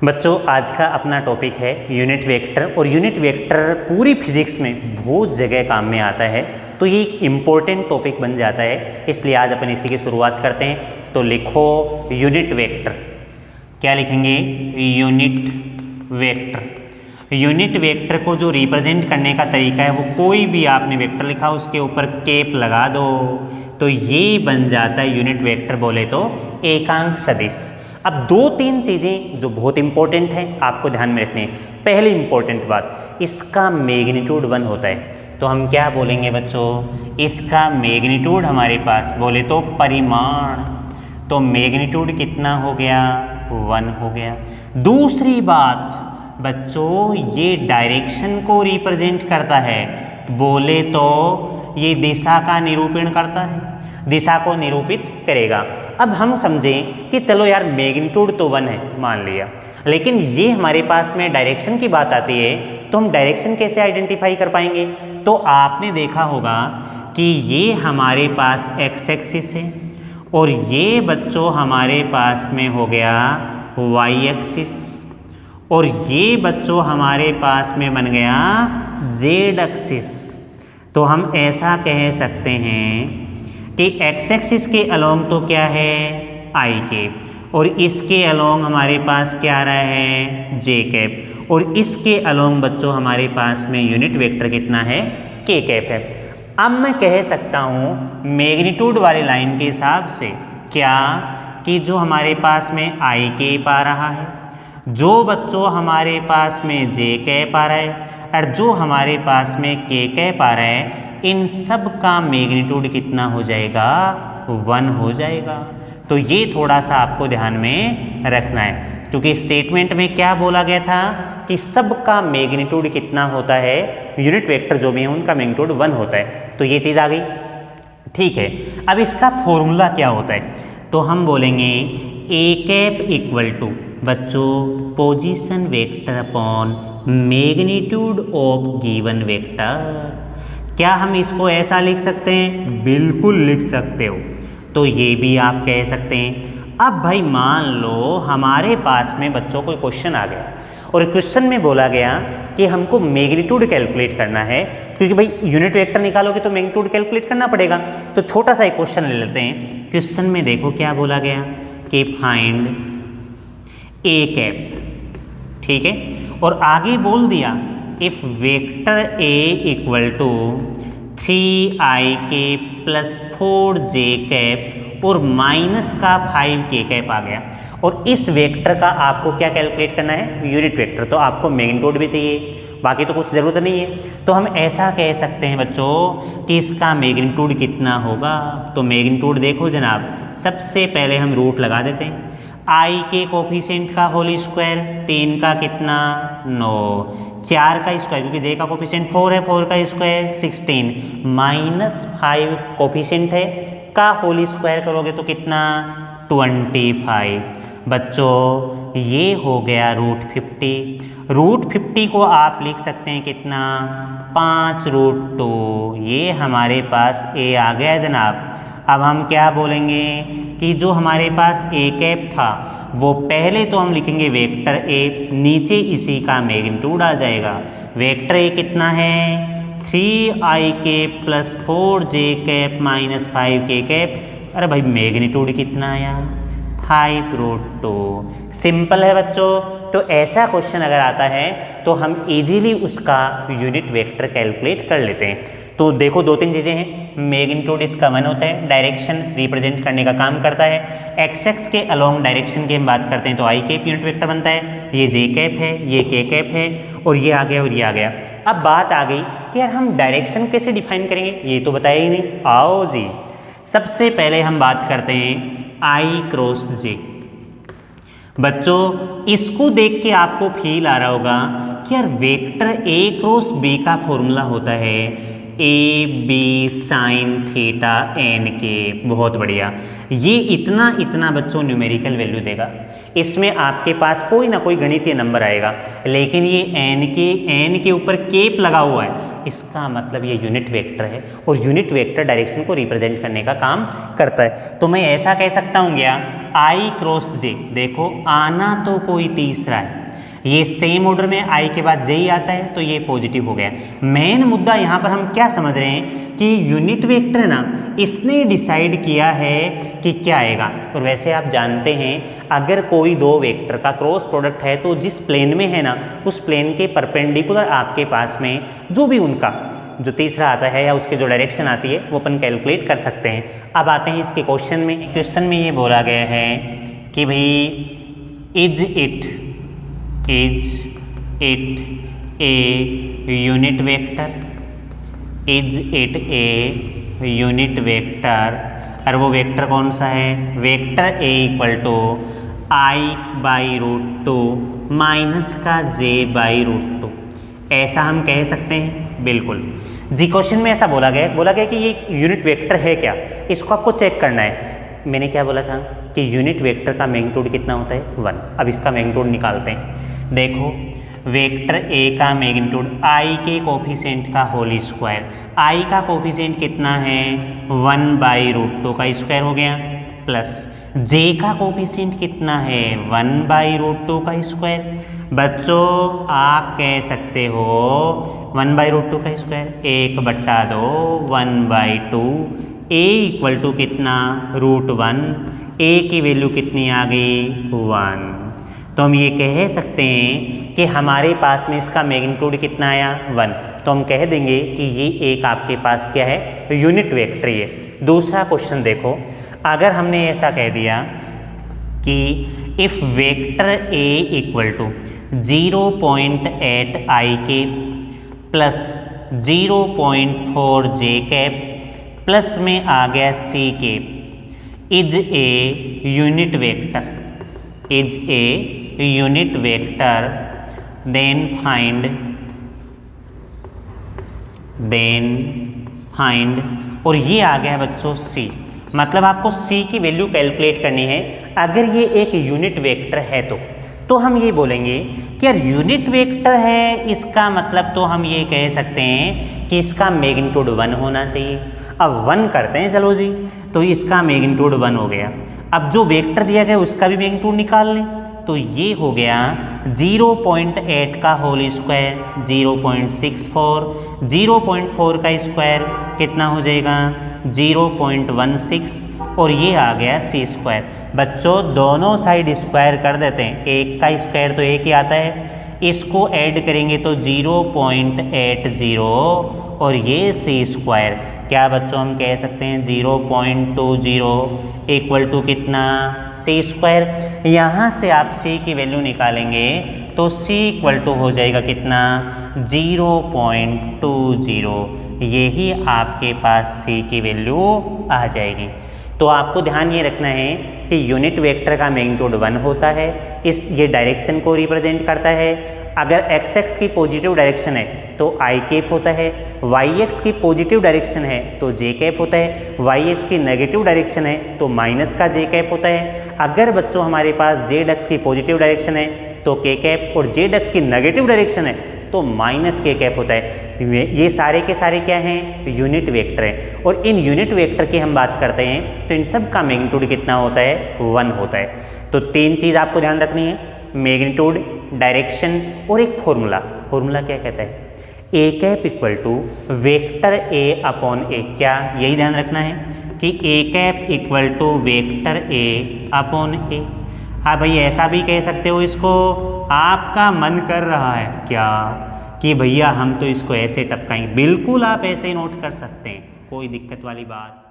बच्चों आज का अपना टॉपिक है यूनिट वेक्टर। और यूनिट वेक्टर पूरी फिजिक्स में बहुत जगह काम में आता है, तो ये एक इम्पोर्टेंट टॉपिक बन जाता है। इसलिए आज अपन इसी की शुरुआत करते हैं। तो लिखो यूनिट वेक्टर। क्या लिखेंगे? Unit vector. यूनिट वेक्टर को जो रिप्रेजेंट करने का तरीका है वो कोई भी आपने वेक्टर लिखा उसके ऊपर कैप लगा दो तो ये बन जाता है यूनिट वेक्टर। बोले तो एकांक सदिश। अब दो तीन चीज़ें जो बहुत इंपॉर्टेंट हैं आपको ध्यान में रखनी है। पहली इंपॉर्टेंट बात, इसका मैग्नीट्यूड 1 होता है। तो हम क्या बोलेंगे बच्चों? इसका मैग्नीट्यूड हमारे पास बोले तो परिमाण, तो मैग्नीट्यूड कितना हो गया? 1 हो गया। दूसरी बात बच्चों, ये डायरेक्शन को रिप्रेजेंट करता है, बोले तो ये दिशा का निरूपण करता है, दिशा को निरूपित करेगा। अब हम समझें कि चलो यार मैग्नीट्यूड तो 1 है मान लिया, लेकिन ये हमारे पास में डायरेक्शन की बात आती है तो हम डायरेक्शन कैसे आइडेंटिफाई कर पाएंगे? तो आपने देखा होगा कि ये हमारे पास एक्स एक्सिस है और ये बच्चों हमारे पास में हो गया वाई एक्सिस और ये बच्चों हमारे पास में बन गया जेड एक्सिस। तो हम ऐसा कह सकते हैं कि एक्स एक्सिस के अलोंग तो क्या है? आई कैप, और इसके अलोंग हमारे पास क्या आ रहा है? जे कैप, और इसके अलोंग बच्चों हमारे पास में यूनिट वेक्टर कितना है? के कैप है। अब मैं कह सकता हूँ मैग्नीट्यूड वाली लाइन के हिसाब से क्या कि जो हमारे पास में आई कैप आ रहा है, जो बच्चों हमारे पास में जे कैप आ रहा है और जो हमारे पास में के कैप आ रहा है, इन सब का मैग्नीट्यूड कितना हो जाएगा? 1 हो जाएगा। तो ये थोड़ा सा आपको ध्यान में रखना है, क्योंकि स्टेटमेंट में क्या बोला गया था कि सब का मैग्नीट्यूड कितना होता है? यूनिट वेक्टर जो भी है उनका मैग्नीट्यूड 1 होता है। तो ये चीज़ आ गई, ठीक है। अब इसका फॉर्मूला क्या होता है? तो हम बोलेंगे ए कैप इक्वल टू बच्चों position vector upon magnitude of given vector. क्या हम इसको ऐसा लिख सकते हैं? बिल्कुल लिख सकते हो। तो ये भी आप कह सकते हैं। अब भाई मान लो हमारे पास में बच्चों कोई क्वेश्चन आ गया और क्वेश्चन में बोला गया कि हमको मैग्नीट्यूड कैलकुलेट करना है, क्योंकि भाई यूनिट वेक्टर निकालोगे तो मैग्नीट्यूड कैलकुलेट करना पड़ेगा। तो छोटा सा एक क्वेश्चन ले लेते हैं। क्वेश्चन में देखो क्या बोला गया कि फाइंड ए कैप, ठीक है, और आगे बोल दिया if vector A equal to 3i cap plus 4j cap और माइनस का 5k कैप आ गया, और इस वेक्टर का आपको क्या कैलकुलेट करना है? Unit vector. तो आपको मैग्नीट्यूड भी चाहिए, बाकी तो कुछ ज़रूरत नहीं है। तो हम ऐसा कह सकते हैं बच्चों कि इसका मैग्नीट्यूड कितना होगा। तो मैग्नीट्यूड देखो जनाब, सबसे पहले हम रूट लगा देते हैं। आई के कोफिशिएंट का होल स्क्वायर 3 का कितना? 9, 4 का स्क्वायर क्योंकि जे का कोफिशिएंट 4 है, 4 का स्क्वायर 16, माइनस 5 कोफिशिएंट है का होल स्क्वायर करोगे तो कितना? 25। बच्चों ये हो गया √50। √50 को आप लिख सकते हैं कितना? 5√2। ये हमारे पास ए आ गया जनाब। अब हम क्या बोलेंगे कि जो हमारे पास ए कैप था वो पहले तो हम लिखेंगे वेक्टर ए, नीचे इसी का मैग्नीट्यूड आ जाएगा। वेक्टर ए कितना है? 3i cap plus 4j cap minus 5k cap. अरे भाई मैग्नीट्यूड कितना आया? 5√2। सिंपल है बच्चों। तो ऐसा क्वेश्चन अगर आता है तो हम इजीली उसका यूनिट वेक्टर कैलकुलेट कर लेते हैं। तो देखो दो तीन चीज़ें हैं। मैग्नीट्यूड इसका 1 होता है, डायरेक्शन रिप्रेजेंट करने का काम करता है। एक्स एक्स के अलोंग डायरेक्शन की हम बात करते हैं तो आई कैप यूनिट वेक्टर बनता है, ये जे कैप है, ये के कैप है, और ये आ गया और ये आ गया। अब बात आ गई कि यार हम डायरेक्शन कैसे डिफाइन करेंगे, ये तो बताया ही नहीं। आओ जी, सबसे पहले हम बात करते हैं आई क्रॉस जे। बच्चों इसको देख के आपको फील आ रहा होगा कि यार वेक्टर ए क्रॉस बी का फॉर्मूला होता है A B sine theta N के। बहुत बढ़िया। ये इतना बच्चों न्यूमेरिकल वैल्यू देगा, इसमें आपके पास कोई ना कोई गणितीय नंबर आएगा, लेकिन ये एन के ऊपर केप लगा हुआ है, इसका मतलब ये यूनिट वेक्टर है और यूनिट वेक्टर डायरेक्शन को रिप्रेजेंट करने का काम करता है। तो मैं ऐसा कह सकता हूँ क्या, आई क्रॉस जे, देखो आना तो कोई तीसरा है, ये सेम ऑर्डर में आई के बाद जे ही आता है तो ये पॉजिटिव हो गया। मेन मुद्दा यहाँ पर हम क्या समझ रहे हैं कि यूनिट वेक्टर है ना, इसने डिसाइड किया है कि क्या आएगा। और वैसे आप जानते हैं अगर कोई दो वेक्टर का क्रॉस प्रोडक्ट है तो जिस प्लेन में है ना, उस प्लेन के परपेंडिकुलर आपके पास में जो भी उनका जो तीसरा आता है या उसके जो डायरेक्शन आती है वो अपन कैलकुलेट कर सकते हैं। अब आते हैं इसके क्वेश्चन में। क्वेश्चन में ये बोला गया है कि भाई is it a unit vector, is it a unit vector, और वो वेक्टर कौन सा है, vector A equal to I/√2 minus का J/√2, ऐसा हम कह सकते हैं। बिल्कुल जी, क्वेश्चन में ऐसा बोला गया कि ये यूनिट वेक्टर है क्या, इसको आपको चेक करना है। मैंने क्या बोला था कि यूनिट वेक्टर का मैग्नीट्यूड कितना होता है 1। अब इसका मैग्नीट्यूड निकालते हैं। देखो वेक्टर ए का मैग्नीट्यूड आई के कोफिशिएंट का होल स्क्वायर, आई का कोफिशिएंट कितना है 1/√2 का स्क्वायर हो गया, प्लस जे का कोफिशिएंट कितना है 1/√2 का स्क्वायर। बच्चों आप कह सकते हो 1/√2 का स्क्वायर 1/2 1/2, ए इक्वल टू कितना √1, ए की वैल्यू कितनी आ गई 1। तो हम ये कह सकते हैं कि हमारे पास में इसका मैग्नीट्यूड कितना आया 1। तो हम कह देंगे कि ये एक आपके पास क्या है यूनिट वेक्टर है। दूसरा क्वेश्चन देखो, अगर हमने ऐसा कह दिया कि if vector A equal to 0.8 I के प्लस 0.4 जे कैप प्लस में आ गया सी के, is a unit vector, is a unit vector, then find और ये आ गया बच्चों सी। मतलब आपको सी की वैल्यू कैलकुलेट करनी है। अगर ये एक यूनिट वेक्टर है तो हम ये बोलेंगे कि यार यूनिट वेक्टर है, इसका मतलब तो हम ये कह सकते हैं कि इसका मैग्नीट्यूड 1 होना चाहिए। अब 1 करते हैं चलो जी, तो इसका मैग्नीट्यूड 1 हो गया। अब जो वेक्टर दिया गया उसका भी मैग्नीट्यूड निकाल लें, तो ये हो गया 0.8 का होल स्क्वायर 0.64, 0.4 का स्क्वायर कितना हो जाएगा 0.16 और ये आ गया सी स्क्वायर। बच्चों दोनों साइड स्क्वायर कर देते हैं, एक का स्क्वायर तो एक ही आता है, इसको ऐड करेंगे तो 0.80 और ये सी स्क्वायर, क्या बच्चों हम कह सकते हैं 0.20 इक्वल टू कितना सी स्क्वायर। यहाँ से आप सी की वैल्यू निकालेंगे तो सी इक्वल टू हो जाएगा कितना 0.20, यही आपके पास सी की वैल्यू आ जाएगी। तो आपको ध्यान ये रखना है कि यूनिट वेक्टर का मैग्नीट्यूड 1 होता है, ये डायरेक्शन को रिप्रेजेंट करता है। अगर एक्स एक्स की पॉजिटिव डायरेक्शन है तो आई कैप होता है, वाई एक्स की पॉजिटिव डायरेक्शन है तो जे कैप होता है, वाई एक्स की नेगेटिव डायरेक्शन है तो माइनस का जे कैप होता है। अगर बच्चों हमारे पास जेड एक्स की पॉजिटिव डायरेक्शन है तो के कैप और जेड एक्स की नेगेटिव डायरेक्शन है तो माइनस के कैप होता है। ये सारे के सारे क्या हैं यूनिट वेक्टर हैं। और इन यूनिट वेक्टर की हम बात करते हैं तो इन सब का मैग्नीट्यूड कितना होता है 1 होता है। तो 3 चीज़ आपको ध्यान रखनी है, मैग्नीट्यूड, डायरेक्शन और एक फॉर्मूला। फॉर्मूला क्या कहता है A cap equal to vector A upon A, क्या यही ध्यान रखना है कि A cap equal to vector A upon A. हाँ भाई ऐसा भी कह सकते हो इसको, आपका मन कर रहा है क्या कि भैया हम तो इसको ऐसे टपकाएंगे, बिल्कुल आप ऐसे नोट कर सकते हैं, कोई दिक्कत वाली बात